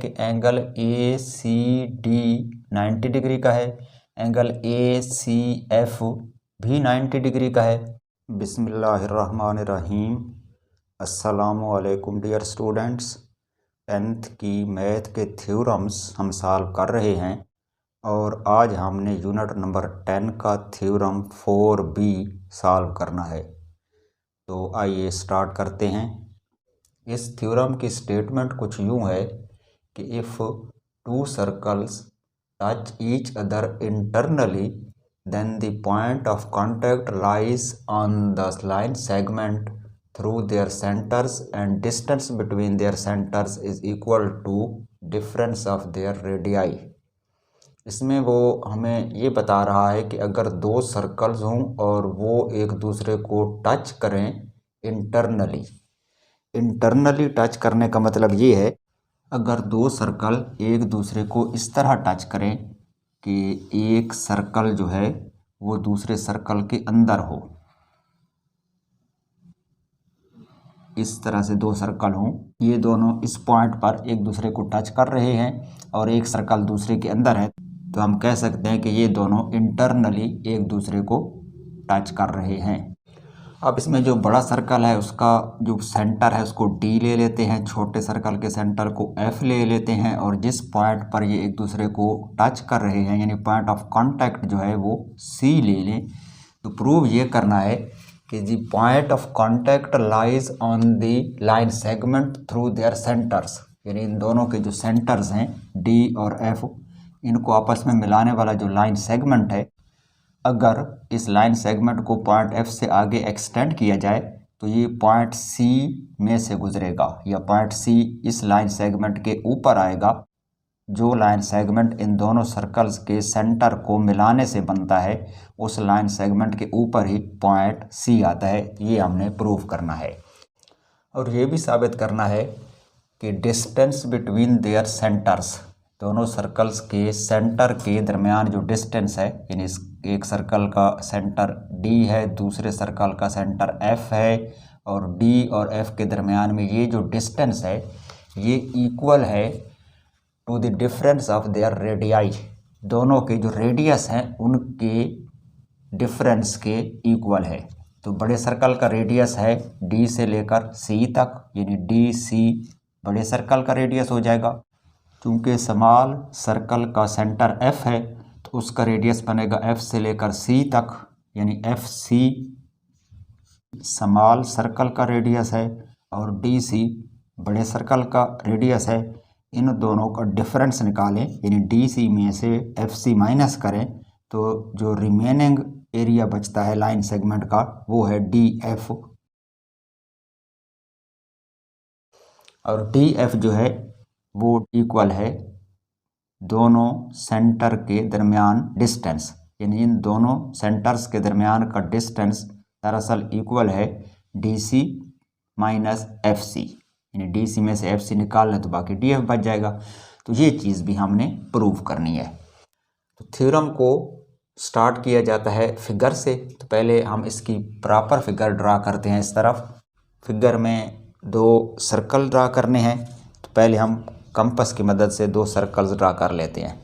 कि angle A C D 90 degree का है, एंगल ए सी एफ भी 90 डिग्री का है। बिस्मिल्लाहिर्रहमानिर्रहीम। अस्सलामुअलैकुम डियर स्टूडेंट्स। 10th की मैथ के थ्योरम्स हम सॉल्व कर रहे हैं और आज हमने यूनिट नंबर 10 का थ्योरम 4b सॉल्व करना है। तो आइए स्टार्ट करते हैं। इस थ्योरम की स्टेटमेंट कुछ यूँ है कि if two circles touch each other internally then the point of contact lies on the line segment through their centres and distance between their centres is equal to difference of their radii. इसमें वो हमें ये बता रहा है कि अगर दो सर्कल्स हों और वो एक दूसरे को टच करें इंटरनली टच करने का मतलब ये है, अगर दो सर्कल एक दूसरे को इस तरह टच करें कि एक सर्कल जो है वो दूसरे सर्कल के अंदर हो, इस तरह से दो सर्कल हों, ये दोनों इस पॉइंट पर एक दूसरे को टच कर रहे हैं और एक सर्कल दूसरे के अंदर है, तो हम कह सकते हैं कि ये दोनों इंटरनली एक दूसरे को टच कर रहे हैं। अब इसमें जो बड़ा सर्कल है उसका जो सेंटर है उसको डी ले लेते हैं, छोटे सर्कल के सेंटर को एफ ले लेते हैं और जिस पॉइंट पर ये एक दूसरे को टच कर रहे हैं यानी पॉइंट ऑफ कांटेक्ट जो है वो सी ले लें। तो प्रूव ये करना है कि जी point of contact lies on the line segment through their centres, यानी इन दोनों के जो सेंटर्स हैं डी और एफ, इनको आपस में मिलाने वाला जो लाइन सेगमेंट है, अगर इस लाइन सेगमेंट को पॉइंट एफ से आगे एक्सटेंड किया जाए तो ये पॉइंट सी में से गुजरेगा या पॉइंट सी इस लाइन सेगमेंट के ऊपर आएगा। जो लाइन सेगमेंट इन दोनों सर्कल्स के सेंटर को मिलाने से बनता है उस लाइन सेगमेंट के ऊपर ही पॉइंट सी आता है। ये हमने प्रूव करना है और ये भी साबित करना है कि डिस्टेंस बिटवीन देयर सेंटर्स, दोनों सर्कल्स के सेंटर के दरमियान जो डिस्टेंस है, यानी एक सर्कल का सेंटर डी है, दूसरे सर्कल का सेंटर एफ है और डी और एफ के दरमियान में ये जो डिस्टेंस है ये इक्वल है to the difference of their radii. दोनों के जो रेडियस हैं उनके डिफरेंस के इक्वल है। तो बड़े सर्कल का रेडियस है डी से लेकर सी तक, यानी डी सी बड़े सर्कल का रेडियस हो जाएगा। चूँकि स्मॉल सर्कल का सेंटर एफ है तो उसका रेडियस बनेगा एफ से लेकर सी तक, यानी एफ सी स्मॉल सर्कल का रेडियस है और डी सी बड़े सर्कल का रेडियस है। इन दोनों का डिफरेंस निकालें, यानी डी सी में से एफ सी माइनस करें तो जो रिमेनिंग एरिया बचता है लाइन सेगमेंट का वो है डी एफ, और डी एफ जो है वो इक्वल है दोनों सेंटर के दरमियान डिस्टेंस, यानी इन दोनों सेंटर्स के दरमियान का डिस्टेंस दरअसल इक्वल है D C minus F C, यानी डी सी में से एफ सी निकाल लें तो बाकी डी एफ बच जाएगा। तो ये चीज़ भी हमने प्रूव करनी है। तो थ्योरम को स्टार्ट किया जाता है फिगर से। तो पहले हम इसकी प्रॉपर फिगर ड्रा करते हैं। इस तरफ फिगर में दो सर्कल ड्रा करने हैं, तो पहले हम कंपास की मदद से दो सर्कल्स ड्रा कर लेते हैं।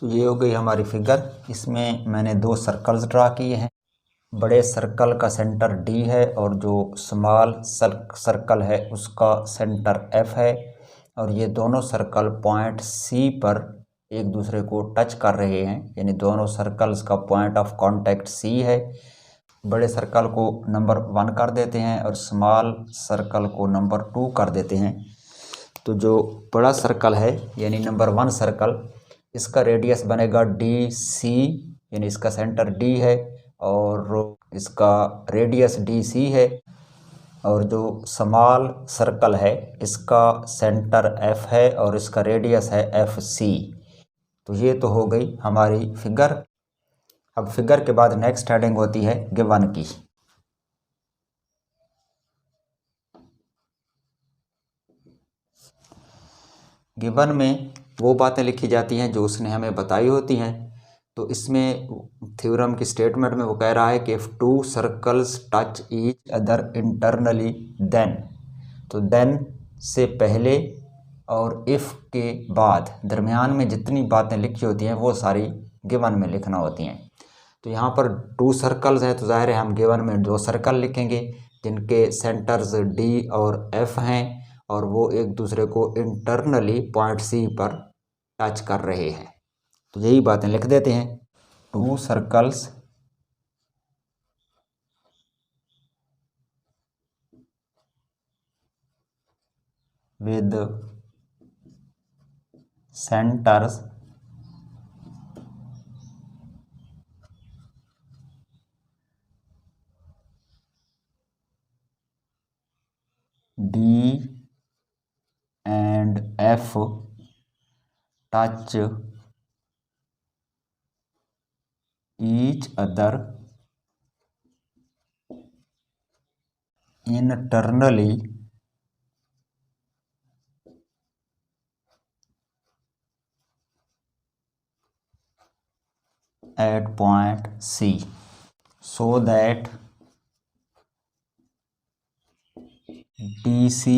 तो ये हो गई हमारी फिगर। इसमें मैंने दो सर्कल्स ड्रा किए हैं। बड़े सर्कल का सेंटर डी है और जो स्मॉल सर्कल है उसका सेंटर एफ है, और ये दोनों सर्कल पॉइंट सी पर एक दूसरे को टच कर रहे हैं, यानी दोनों सर्कल्स का पॉइंट ऑफ कांटेक्ट सी है। बड़े सर्कल को नंबर 1 कर देते हैं और स्मॉल सर्कल को नंबर 2 कर देते हैं। तो जो बड़ा सर्कल है यानी नंबर 1 सर्कल, इसका रेडियस बनेगा डी सी, यानी इसका सेंटर डी है और इसका रेडियस डी सी है। और जो स्मॉल सर्कल है इसका सेंटर एफ है और इसका रेडियस है एफ सी। तो ये तो हो गई हमारी फिगर। अब फिगर के बाद नेक्स्ट हेडिंग होती है गिवन की। गिवन में वो बातें लिखी जाती हैं जो उसने हमें बताई होती हैं। तो इसमें थ्योरम की स्टेटमेंट में वो कह रहा है कि if two circles touch each other internally then, तो देन से पहले और इफ़ के बाद दरमियान में जितनी बातें लिखी होती हैं वो सारी गिवन में लिखना होती हैं। तो यहाँ पर 2 सर्कल्स हैं, तो जाहिर है हम गिवन में 2 सर्कल लिखेंगे जिनके सेंटर्स डी और एफ हैं और वो एक दूसरे को इंटरनली पॉइंट सी पर टच कर रहे हैं। तो यही बातें लिख देते हैं। 2 circles with centres D and F touch each other internally at point C, so that DC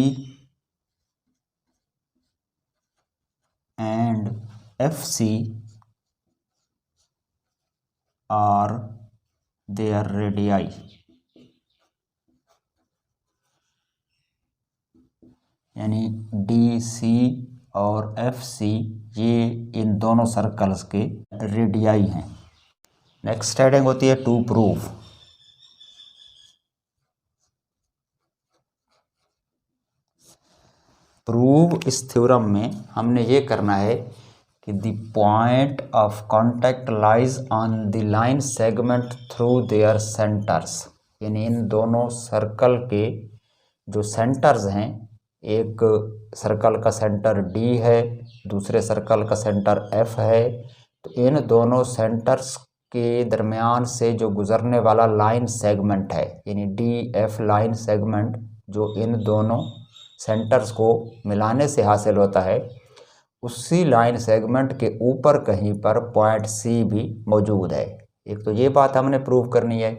and FC are their radii। यानी DC और FC ये इन दोनों सर्कल्स के रेडियाई हैं। नेक्स्ट हेडिंग होती है टू प्रूव। प्रूव इस थ्योरम में हमने ये करना है कि the point of contact lies on the line segment through their centres, यानी इन दोनों सर्कल के जो सेंटर्स हैं, एक सर्कल का सेंटर डी है, दूसरे सर्कल का सेंटर एफ है, तो इन दोनों सेंटर्स के दरमियान से जो गुजरने वाला लाइन सेगमेंट है, यानी डी एफ लाइन सेगमेंट जो इन दोनों सेंटर्स को मिलाने से हासिल होता है, उसी लाइन सेगमेंट के ऊपर कहीं पर पॉइंट सी भी मौजूद है। एक तो ये बात हमने प्रूव करनी है,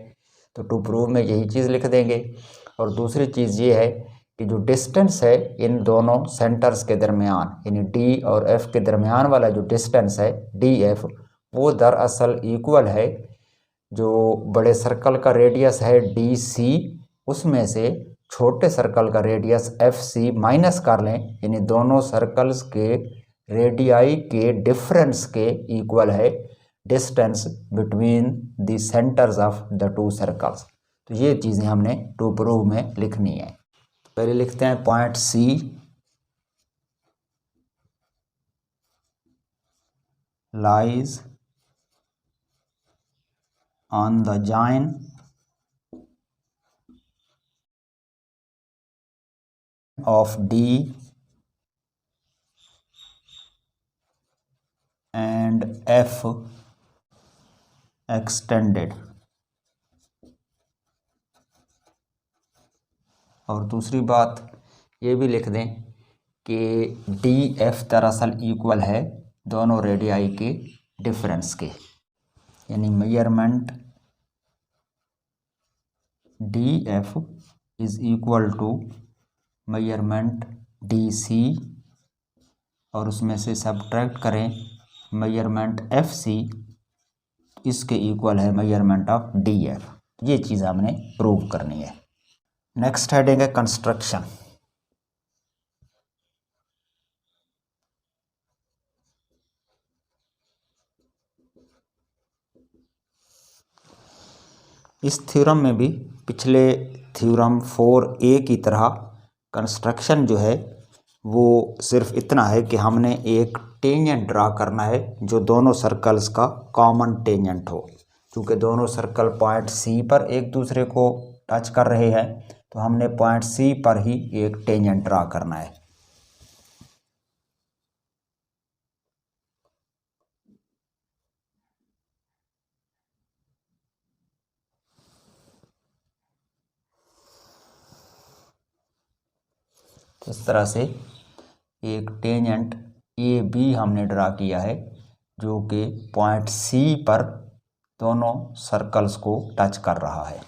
तो टू प्रूव में यही चीज़ लिख देंगे। और दूसरी चीज़ ये है कि जो डिस्टेंस है इन दोनों सेंटर्स के दरमियान, यानी डी और एफ के दरमियान वाला जो डिस्टेंस है डी एफ, वो दरअसल इक्वल है जो बड़े सर्कल का रेडियस है डी सी, उसमें से छोटे सर्कल का रेडियस एफ सी माइनस कर लें, यानी दोनों सर्कल्स के रेडियाई के डिफरेंस के इक्वल है distance between the centres of the 2 circles. तो ये चीज़ें हमने टू प्रूव में लिखनी है। तो पहले लिखते हैं point C lies on the join of D and F extended। और दूसरी बात ये भी लिख दें कि डी एफ दरअसल इक्वल है दोनों रेडियाई के डिफरेंस के, यानी measurement D F is equal to measurement D C, और उसमें से सब्ट्रैक्ट करें मेजरमेंट एफ सी इसके इक्वल है मेजरमेंट ऑफ डी एफ। ये चीज़ हमने प्रूव करनी है। नेक्स्ट हेडिंग है कंस्ट्रक्शन। इस थ्योरम में भी पिछले थ्योरम 4A की तरह कंस्ट्रक्शन जो है वो सिर्फ इतना है कि हमने एक टेंजेंट ड्रा करना है जो दोनों सर्कल्स का कॉमन टेंजेंट हो। क्योंकि दोनों सर्कल पॉइंट सी पर एक दूसरे को टच कर रहे हैं तो हमने पॉइंट सी पर ही एक टेंजेंट ड्रा करना है। इस तरह से एक टेंजेंट ए बी हमने ड्रा किया है जो कि पॉइंट सी पर दोनों सर्कल्स को टच कर रहा है।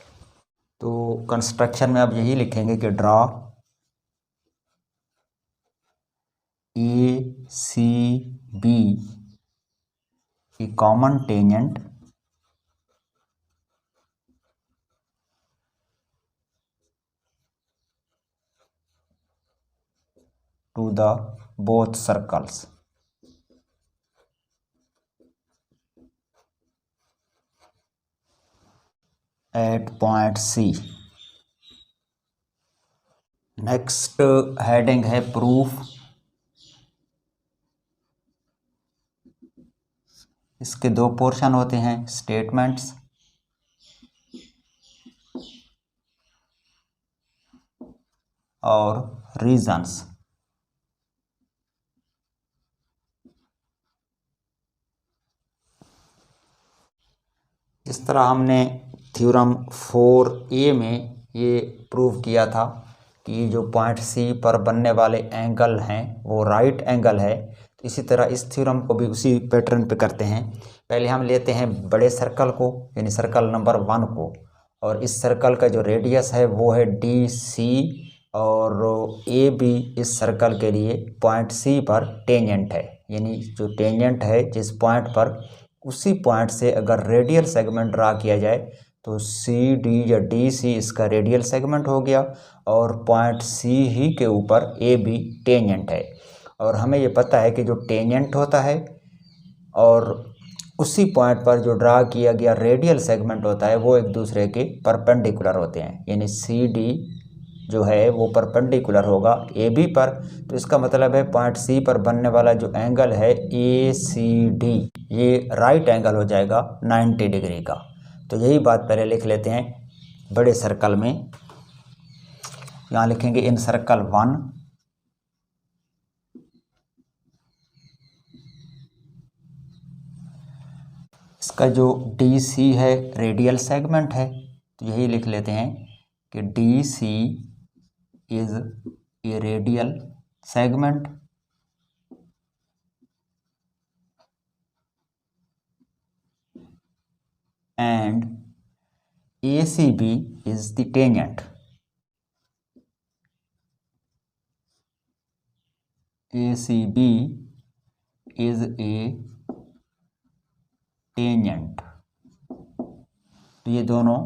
तो कंस्ट्रक्शन में अब यही लिखेंगे कि draw A C B a common tangent to the both circles at point C। Next heading है प्रूफ। इसके दो पोर्शन होते हैं, स्टेटमेंट्स और रीजंस। इस तरह हमने थ्योरम 4A में ये प्रूव किया था कि जो पॉइंट सी पर बनने वाले एंगल हैं वो राइट एंगल है। तो इसी तरह इस थ्योरम को भी उसी पैटर्न पे करते हैं। पहले हम लेते हैं बड़े सर्कल को, यानी सर्कल नंबर 1 को, और इस सर्कल का जो रेडियस है वो है डी सी, और ए बी इस सर्कल के लिए पॉइंट सी पर टेंजेंट है। यानी जो टेंजेंट है जिस पॉइंट पर, उसी पॉइंट से अगर रेडियल सेगमेंट ड्रा किया जाए तो सी डी या डी सी इसका रेडियल सेगमेंट हो गया, और पॉइंट सी ही के ऊपर ए बी टेंजेंट है। और हमें ये पता है कि जो टेंजेंट होता है और उसी पॉइंट पर जो ड्रा किया गया रेडियल सेगमेंट होता है वो एक दूसरे के परपेंडिकुलर होते हैं। यानी सी डी जो है वो परपेंडिकुलर होगा ए बी पर। तो इसका मतलब है पॉइंट सी पर बनने वाला जो एंगल है ए सी डी, ये राइट एंगल हो जाएगा 90 डिग्री का। तो यही बात पहले लिख लेते हैं बड़े सर्कल में। यहाँ लिखेंगे इन सर्कल 1 इसका जो डी सी है रेडियल सेगमेंट है। तो यही लिख लेते हैं कि D C is a radial segment and ACB is the tangent। ACB is a tangent। तो ये दोनों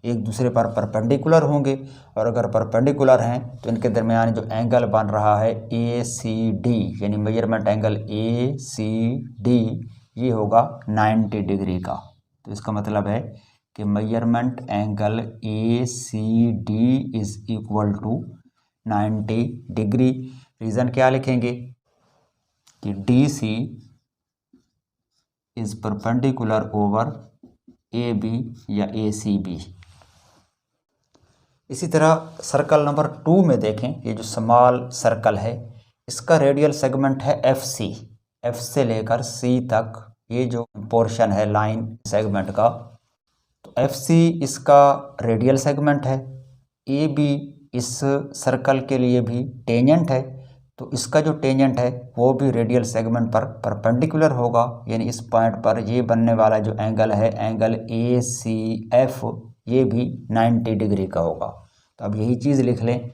एक दूसरे पर परपेंडिकुलर होंगे, और अगर परपेंडिकुलर हैं तो इनके दरमियान जो एंगल बन रहा है ए सी डी, यानी measurement angle A C D, ये होगा 90 डिग्री का। तो इसका मतलब है कि measurement angle A C D is equal to 90 degree. Reason क्या लिखेंगे कि D C is perpendicular over A B या ए सी बी। इसी तरह सर्कल नंबर 2 में देखें, ये जो स्मॉल सर्कल है इसका रेडियल सेगमेंट है एफ सी। एफ से लेकर सी तक ये जो पोर्शन है लाइन सेगमेंट का, तो एफ सी इसका रेडियल सेगमेंट है। ए बी इस सर्कल के लिए भी टेंजेंट है, तो इसका जो टेंजेंट है वो भी रेडियल सेगमेंट पर परपेंडिकुलर होगा। यानी इस पॉइंट पर ये बनने वाला जो एंगल है एंगल ए सी एफ, ये भी 90 डिग्री का होगा। तो अब यही चीज़ लिख लें।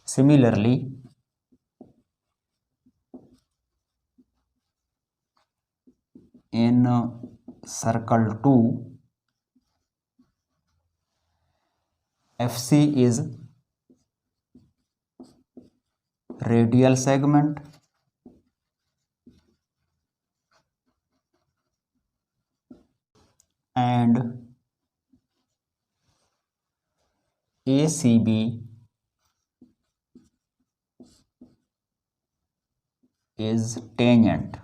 Similarly in circle 2 FC is radial segment and ACB is tangent।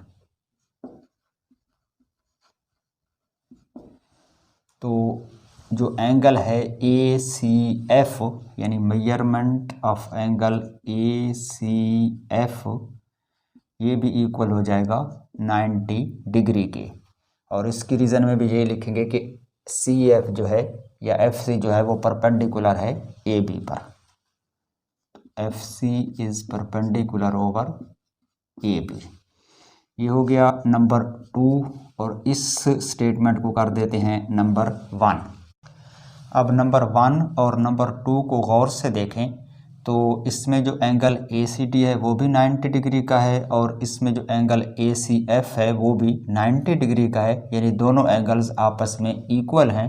तो जो एंगल है ACF यानी मेजरमेंट ऑफ एंगल ACF ये भी इक्वल हो जाएगा 90 डिग्री के। और इसकी रीज़न में भी यही लिखेंगे कि CF जो है या FC जो है वो परपेंडिकुलर है AB पर। FC is perpendicular over AB। ये हो गया नंबर 2 और इस स्टेटमेंट को कर देते हैं नंबर 1। अब नंबर 1 और नंबर 2 को गौर से देखें तो इसमें जो एंगल ACD है वो भी 90 डिग्री का है और इसमें जो एंगल ACF है वो भी 90 डिग्री का है, यानी दोनों एंगल्स आपस में इक्वल हैं।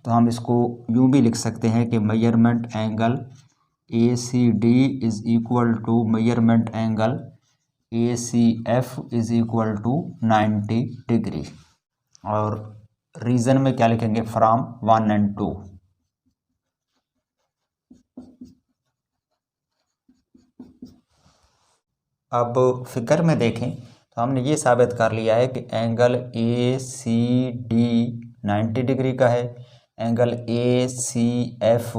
तो हम इसको यूँ भी लिख सकते हैं कि measurement angle ACD is equal to measurement angle ACF is equal to 90 degree. और रीज़न में क्या लिखेंगे, फ्रॉम 1 एंड 2। अब फिगर में देखें तो हमने ये साबित कर लिया है कि एंगल ACD 90 डिग्री का है, एंगल ACF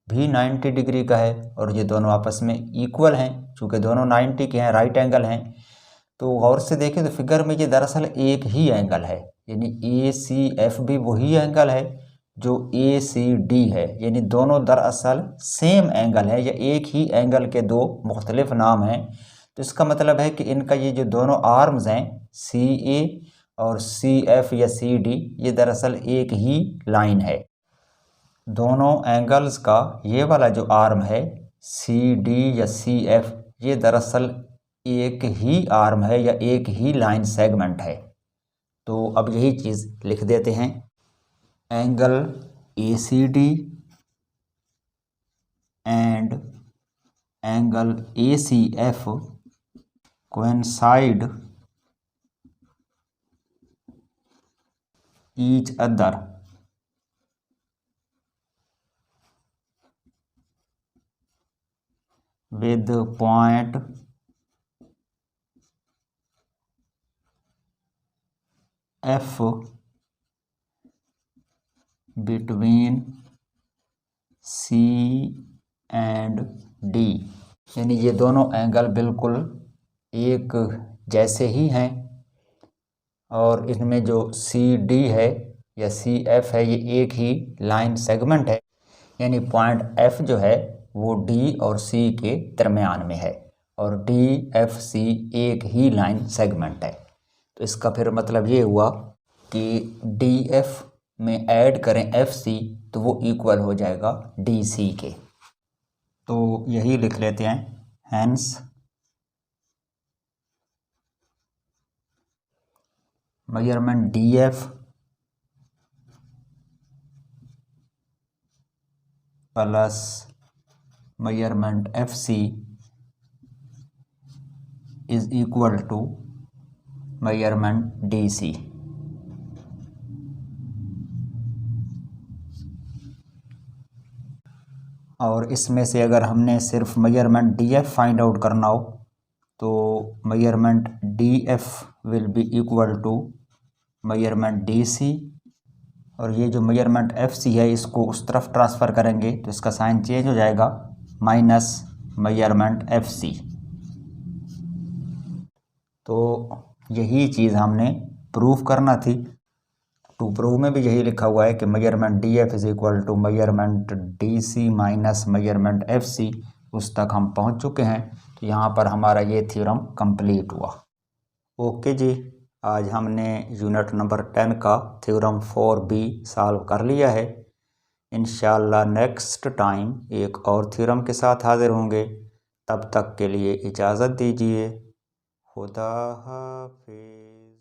भी 90 डिग्री का है और ये दोनों आपस में इक्वल हैं। चूँकि दोनों 90 के हैं, राइट एंगल हैं। तो गौर से देखें तो फिगर में ये दरअसल एक ही एंगल है, यानी ACF भी वही एंगल है जो ACD है, यानी दोनों दरअसल सेम एंगल है या एक ही एंगल के दो मुख्तलिफ नाम हैं। तो इसका मतलब है कि इनका ये जो दोनों आर्म्स हैं CA और CF या CD ये दरअसल एक ही लाइन है। दोनों एंगल्स का ये वाला जो आर्म है CD या CF ये दरअसल एक ही आर्म है या एक ही लाइन सेगमेंट है। तो अब यही चीज़ लिख देते हैं, angle ACD and angle ACF coincide each other with point F between C and D, यानी ये दोनों एंगल बिल्कुल एक जैसे ही हैं और इनमें जो CD है या CF है ये एक ही लाइन सेगमेंट है, यानी पॉइंट F जो है वो D और C के दरमियान में है और DFC एक ही लाइन सेगमेंट है। तो इसका फिर मतलब ये हुआ कि DF में ऐड करें FC तो वो इक्वल हो जाएगा DC के। तो यही लिख लेते हैं, hence measurement DF plus measurement FC is equal to measurement DC। और इसमें से अगर हमने सिर्फ मेजरमेंट DF फाइंड आउट करना हो तो measurement DF will be equal to measurement DC और ये जो मेजरमेंट FC है इसको उस तरफ ट्रांसफ़र करेंगे तो इसका साइन चेंज हो जाएगा, माइनस मेजरमेंट FC। तो यही चीज़ हमने प्रूफ करना थी। टू प्रूव में भी यही लिखा हुआ है कि measurement DF is equal to measurement DC minus measurement FC, उस तक हम पहुंच चुके हैं। तो यहाँ पर हमारा ये थ्योरम कंप्लीट हुआ। ओके जी, आज हमने यूनिट नंबर 10 का थ्योरम 4B सॉल्व कर लिया है। इंशाल्लाह नेक्स्ट टाइम एक और थ्योरम के साथ हाजिर होंगे। तब तक के लिए इजाज़त दीजिए। खुदा हाफिज़।